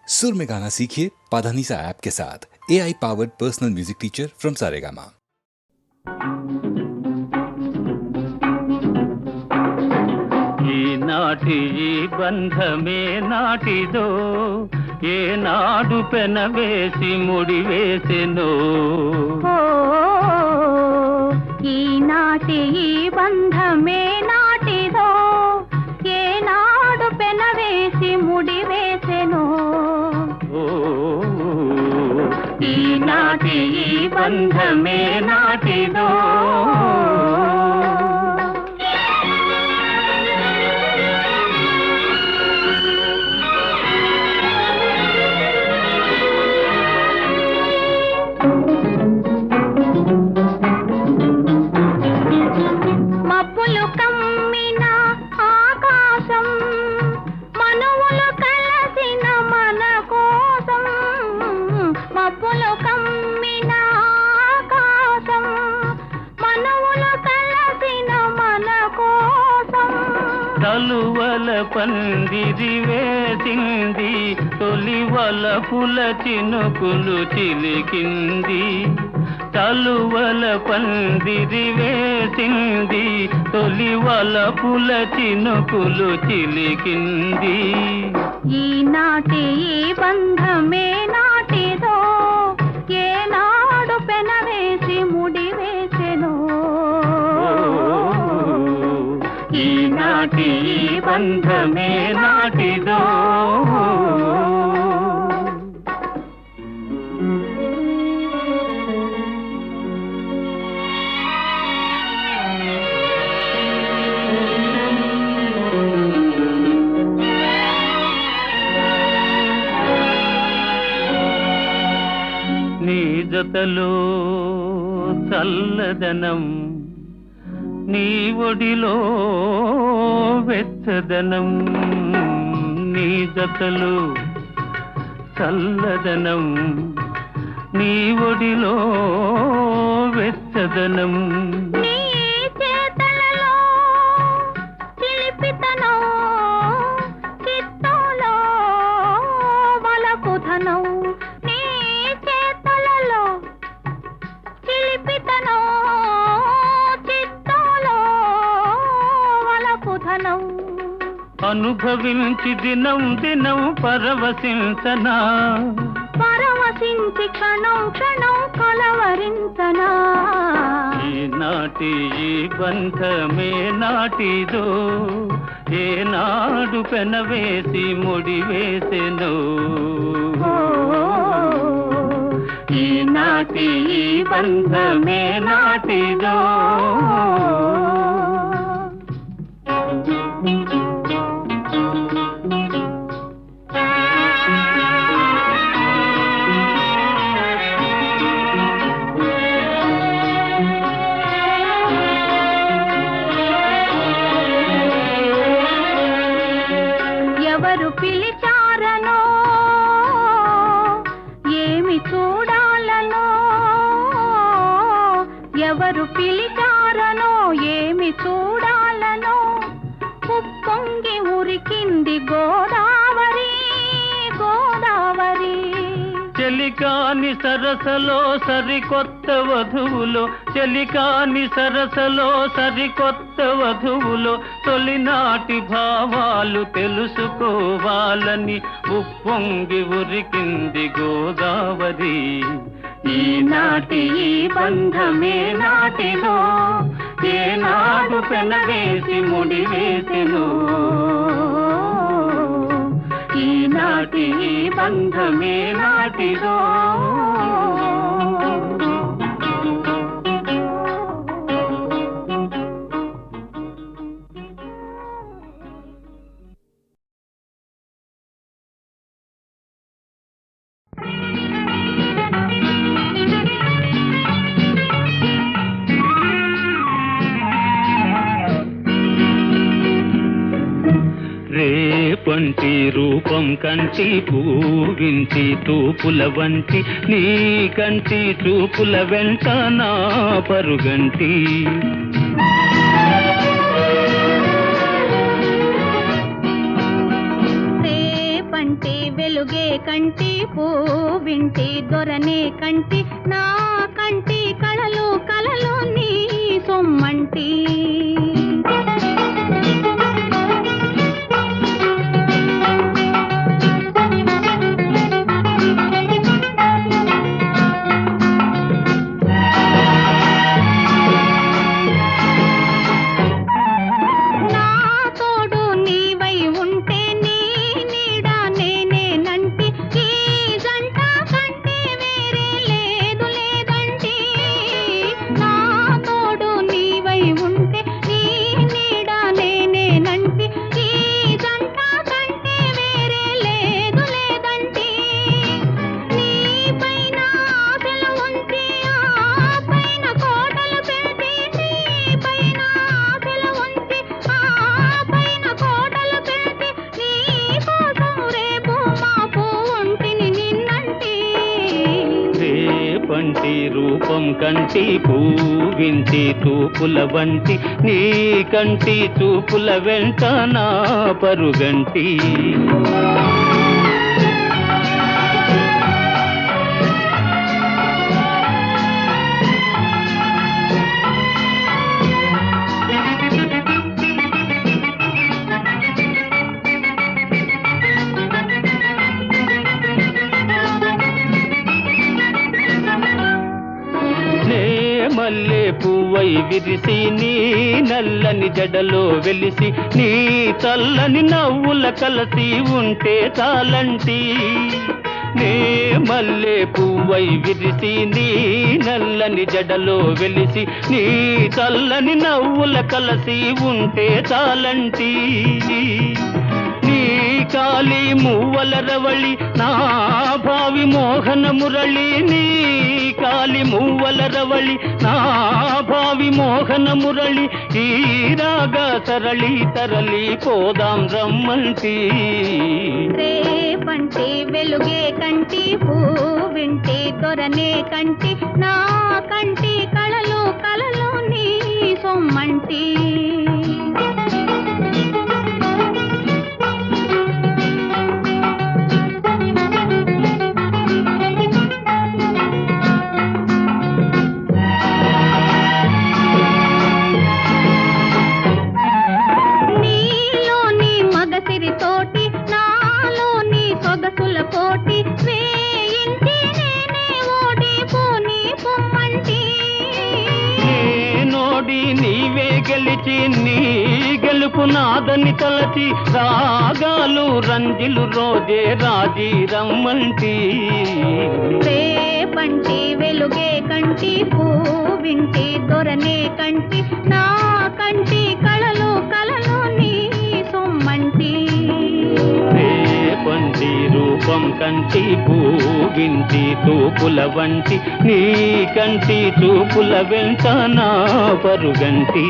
सुर में गाना सीखिए पाधानीसा ऐप के साथ। AI powered personal music teacher from Saregama. ఈనాటి ఈ బంధమే నాటిదో ఏనాడు పెనవేసి ముడివేసెనో ఈనాటి ఈ బంధమే నాటిదో ఏనాడు పెనవేసి ముడివేసెనో ఈనాటి ఈ బంధమే నాటిదో మబ్బులు కమ్మిన ఆకాశం మనువులు కలసిన మన కోసం మబ్బులు కమ్మిన ఆకాశం మనువులు కలసిన మన కోసం తలువల పందిరి వేసింది తొలివల పుల చినుకులు చిలికింది తలువల పందిరి వేసింది తొలివల పుల చినుకులు చిలికింది ఈనాటి ఈ బంధమే నాటిదో ఏనాడు పెనవేసి ముడివేసెనో ఈనాటి ఈ బంధమే నాటిదో నీ జతలో చల్లదనం నీ ఒడిలో వెచ్చదనం నీ జతలో చల్లదనం నీ ఒడిలో వెచ్చదనం నీ చేతలలో చిలిపితనం చిత్తోలో వలపుధనం నీ చేతలలో చిలిపితనం చిత్తోలో వలపుధనం అనుభవించి దినం దినం పరవశించనా పరవశించి క్షణం క్షణం కలవరించనా ఈనాటి ఈ బంధమే నాటిదో ఏనాడు పెనవేసి ముడివేసెనో ఈనాటి ఈ బంధమే నాటిదో ఎవరు పిలిచారనో ఏమి చూడాలనో ఎవరు పిలిచారనో ఏమి చూడాలనో ఉప్పొంగి ఉరికింది గోదావరి గోదావరి చెలికాని సరసలో సరికొత్త వధువులో చెలికాని సరసలో సరికొత్త వధువులో తొలినాటి భావాలు తెలుసుకోవాలని ఉప్పొంగి ఉరికింది గోదావరి ఈనాటి ఈ బంధమే నాటిదో ఏనాడు పెనవేసి ముడివేసెనో ఈనాటి ఈ బంధమే నాటిదో రేపంటి రూపం కంటి పూవించి తూపుల వంటి నీ కంటి చూపుల వెంట నా పరుగంటి రేపంటి వెలుగే వెలుగే కంటి పూవింటి దొరనే కంటి నా కంటి కళలు కలలు నీ సొమ్మంటి రూపం కంటి పూవింటి తూపుల వంటి నీ కంటి చూపుల వెంట నా పరుగంటి మల్లె పువ్వై విరిసి నీ నల్లని జడలో వెలిసి నీ చల్లని నవ్వుల కలసి ఉంటే చాలంటి నే మల్లె పువ్వై విరిసి నీ నల్లని జడలో వెలిసి నీ చల్లని నవ్వుల కలసి ఉంటే చాలంటి నీ కాలి మువ్వల రవళి నా భావి మోహన మురళి నీ కాలి మువ్వల రవళి నా భావి మోహన మురళి ఈ రాగ సరళి తరలి పోదాం రమ్మంటి రేపంటి వెలుగే కంటి పూవింటి దొరనే కంటి నా కంటి కళలు కలలు నీ సొమ్మంటి గెలిచి నీ గెలుపు నాదని తలచి రాగాలు రంజిలు రోజే రాజీ రమ్మంటి రేపంటి వెలుగే కంటి పూవింటి దొరనే కంటి నా కంటి కళలు కలలు నీ సొమ్మంటి రేపంటి రూపం కంటి పూవింటి తూపుల వంటి నీ కంటి చూపుల వెంట నా పరుగంటి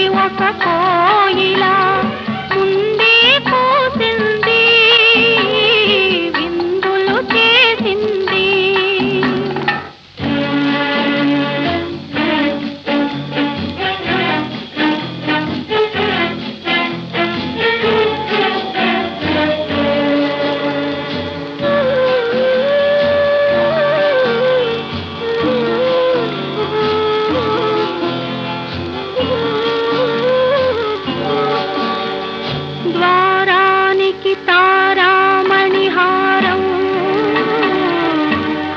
పడి ఒక కోయిల ముందే పూసింది, విందులు చేసింది. ద్వారానికి తారామణిహారం,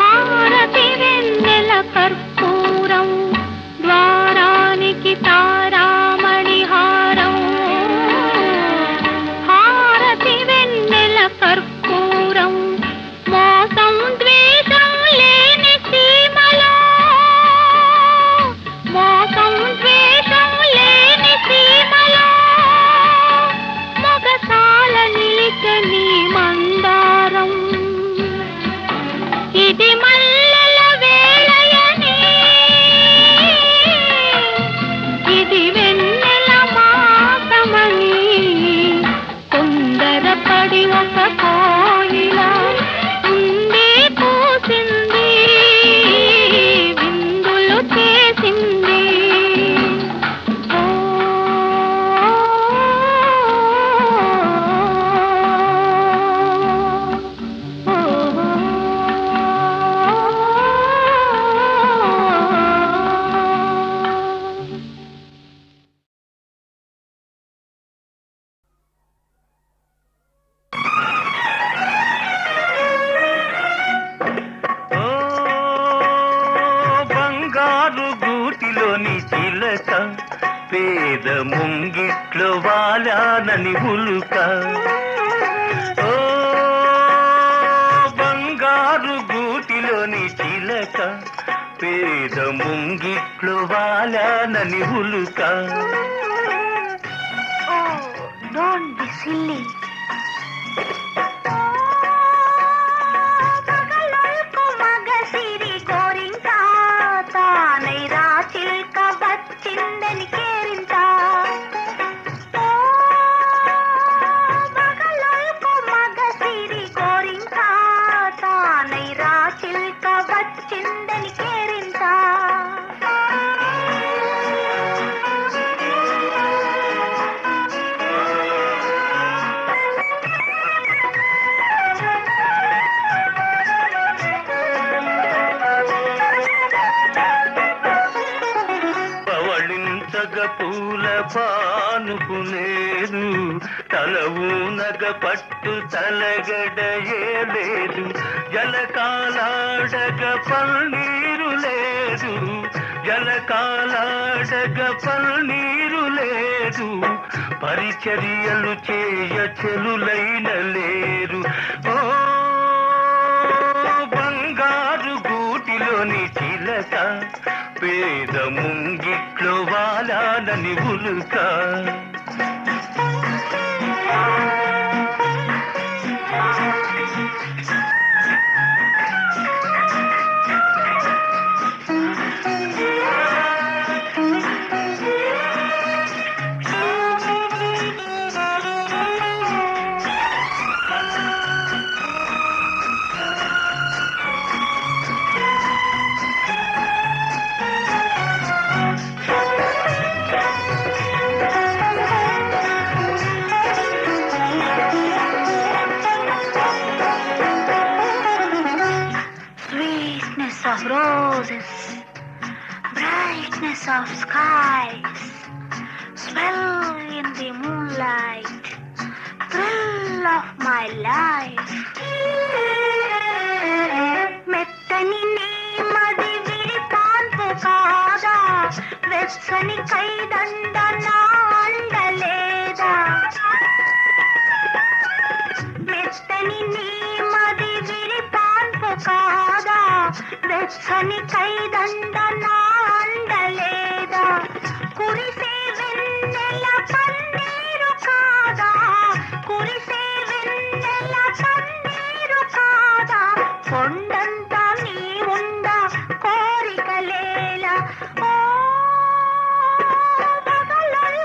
హారతి వెన్నెల కర్పూరం. ద్వారానికి తారామణిహారం, హారతి వెన్నెల కర్పూరం. మోసం ద్వేషం లేని సీమలో, మోసం ద్వేషం లేని సీమలో మొగసాల నిలిచని మందారం. ఇది మల్లెల వేళయని, ఇది వెన్నెల మాసమని తొందరపడి ఒక కోయిల ముందే పూసింది, విందులు చేసింది. ఓ బంగారు గూటిలోని చిలక, పేద ముంగిట్లో వాలానని ఉలుక. ఓ బంగారు గూటిలోని చిలక, పేద ముంగిట్లో వాలానని ఉలుక. Don't be silly. పగలొల్పు మగసిరి గోరింక, తానై రాచిల్క వచ్చిందని కేరింత. పగలొల్పు మగసిరి గోరింక, తానై రాచిల్క వచ్చిందని కేరింత. పవళించగ పూల పానుకునేదు, తల ఊనగ పట్టు తలగడయేలేదు. జలకాలాడగ పన్నీరు లేదు, జలకాలాడగ పన్నీరు లేదు. పరిచర్యలు చేయ చెలులైన లేరు. ఓ బంగారు గూటిలోని చిలక, పేద ముంగిట్లో వాలానని ఉలుక. Of roses, brightness of skies, swell in the moonlight, thrill of my life. మెత్తని నీమది విరిపాన్పు కాదా, వెచ్చని కైదండ నా అండలేదా. మెత్తని నీమది విరిపాన్పు కాదా, వెచ్చని కైదండ నా అండలేదా. కురిసే వెన్నెల పన్నీరు కాదా, కురిసే వెన్నెల పన్నీరు కాదా. కొండంతా నీ ఉండ కోరికలేలా. ఓ పగలొల్పు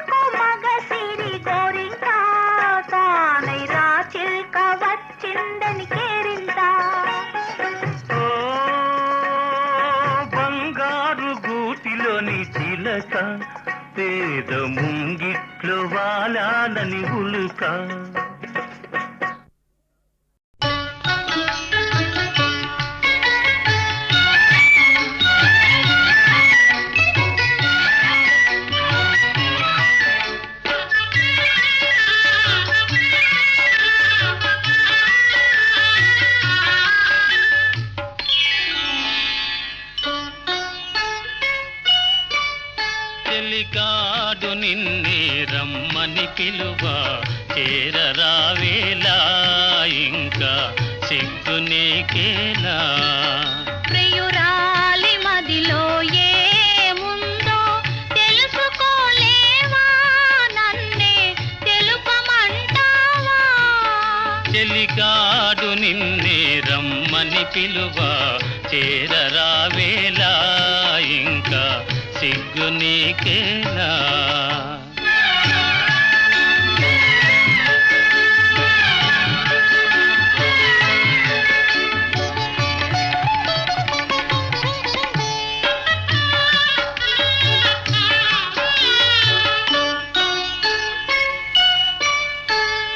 పేద ముంగిట్లో వాలాలని ఉలుక. చెలికాడు నిన్నే రమ్మని పిలువ చేరరావేలా ఇంకా సిగ్గు నీకేలా. ప్రియురాలి మదిలో ఏముందో తెలుసుకోలేవా నన్నే తెలుపమంటావా. చెలికాడు నిన్నే రమ్మని పిలువ చేరరావేలా ఇంకా సిగ్గు నీకేలా.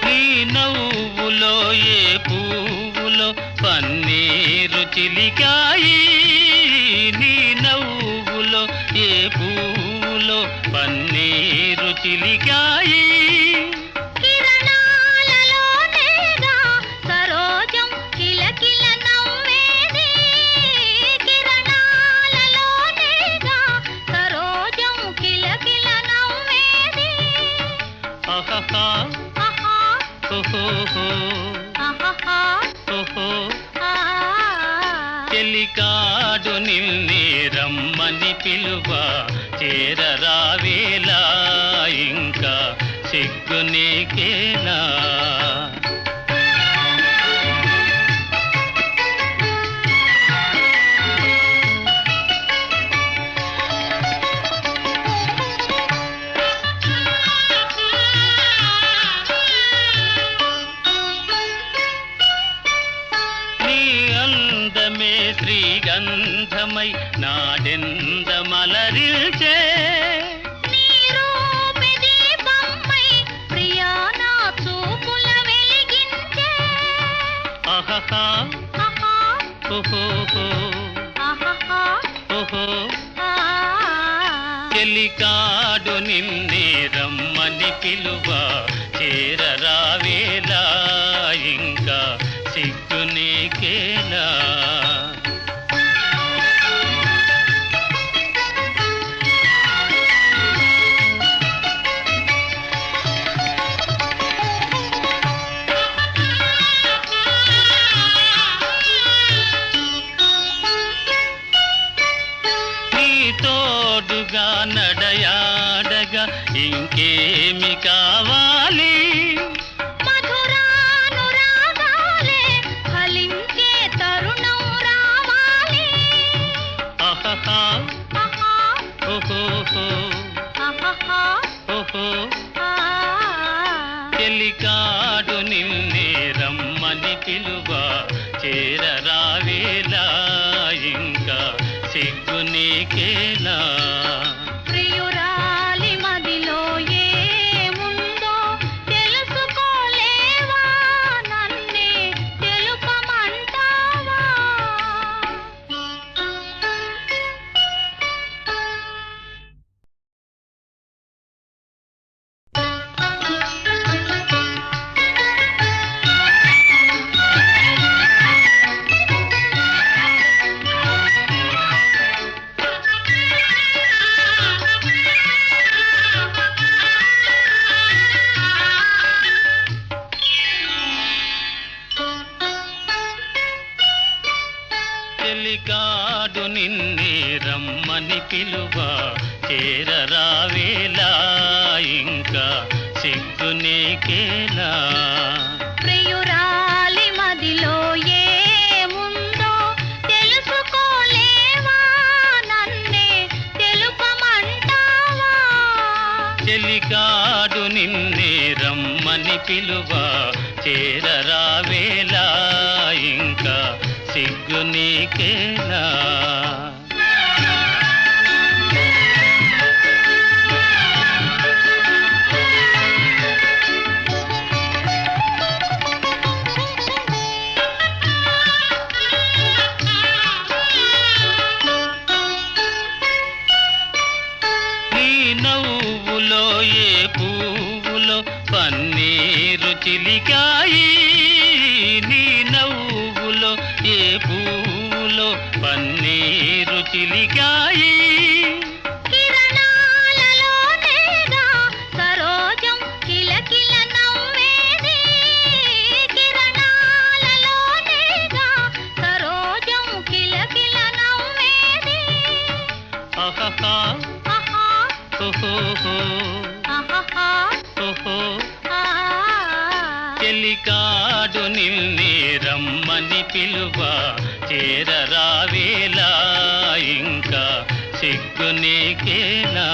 నీ నవ్వులో ఏ పువ్వులో పన్నీరు చిలికాయి. నీ నవ్వులో ఏ పువ్వులో పన్నీరు చిలికాయి. కిరణాలలోనేగా సరోజం కిలకిల నవ్వేది. కిరణాలలోనేగా సరోజం కిలకిల నవ్వేది. ఆహాహా ఆహా ఓహోహో ఆహాహా ఓహో. ఆ. చెలికాడు నిన్నే రమ్మని పిలువ చేరరావేలా ఇంకా సిగ్గు నీకేలా. నీ అందమే శ్రీగంధమై నాడెంద మలరిల్చే. నీ రూపే దీపమై ప్రియా నా చూపుల వెలిగించే. ఆహాహా ఆహా ఓహోహో ఆహాహా ఓహో. ఆ. చెలికాడు నిన్నే రమ్మని పిలువ చేరరావేలా ఇంకా సిగ్గు నీకేలా. నీ తోడుగా నడయాడగా ఇంకేమి కావాలి. మధురానురాగాలే ఫలించే తరుణం రావాలి. ఆహాహా ఆహా ఓహోహో ఆహాహా ఓహో. ఆ. చెలికాడు నిన్నే రమ్మని పిలువ చేరరావేలా ఇంకా సిగ్గు నీకేలా. ప్రియురాలి మదిలో ఏముందో తెలుసుకోలేవా నన్నే తెలుపమంటావా. చెలికాడు నిన్నే రమ్మని పిలువ చేరరావేలా ఇంకా సిగ్గు నీకేలా. ప్రియురాలి మదిలో ఏముందో తెలుసుకోలేవా నన్నే తెలుపమంటావా. చెలికాడు నిన్నే రమ్మని పిలువ చేరరావేలా ఇంకా సిగ్గు నీకేలా. నవ్వులో ఏ పువ్వులో పన్నీరు చిలికాయి, నీ నవ్వులో ఏ పువ్వులో పన్నీరు చిలికాయి. కిరణాలలోనేగా సరోజం కిలకిల నవ్వేది, కిరణాలలోనేగా సరోజం కిలకిల నవ్వేది. ఆహాహా ఆహా ఓహోహో ఆహాహా ఓహో. ఆ. చెలికాడు నిన్నే రమ్మని పిలువ, చేరరావేలా ఇంకా సిగ్గు నీకేనా.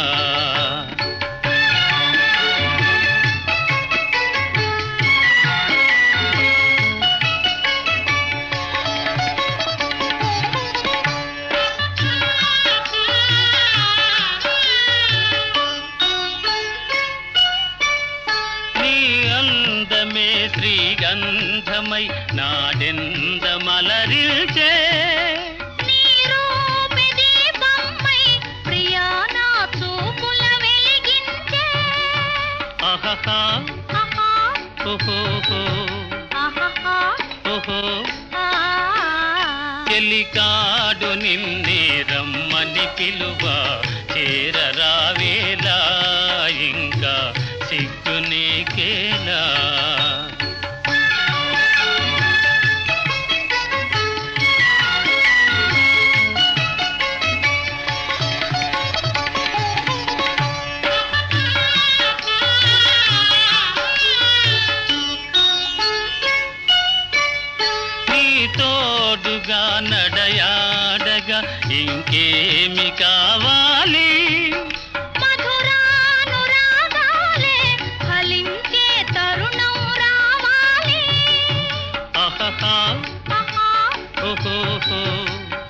నీ అందమే శ్రీగంధమై నాడెందమలరిల్చే, నీ రూపే దీపమై ప్రియా నా చూపుల వెలిగించే. ఆహాహా ఆహా ఓహోహో ఆహాహా ఓహో. ఆ. చెలికాడు నిన్నే రమ్మని పిలువ, చేరరావేలా ఇంకా సిగ్గు నీకేనా. నీ తోడుగా నడయాడగా ఇంకేమి కావాలి. మధురానురాగాలే ఫలించే తరుణం రావాలి. ఆహాహా ఆహా ఓహోహో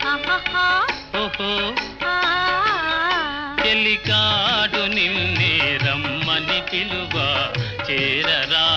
ఆహాహా ఓహో. ఆ. చెలికాడు నిన్నే రమ్మని పిలువ, చేరరా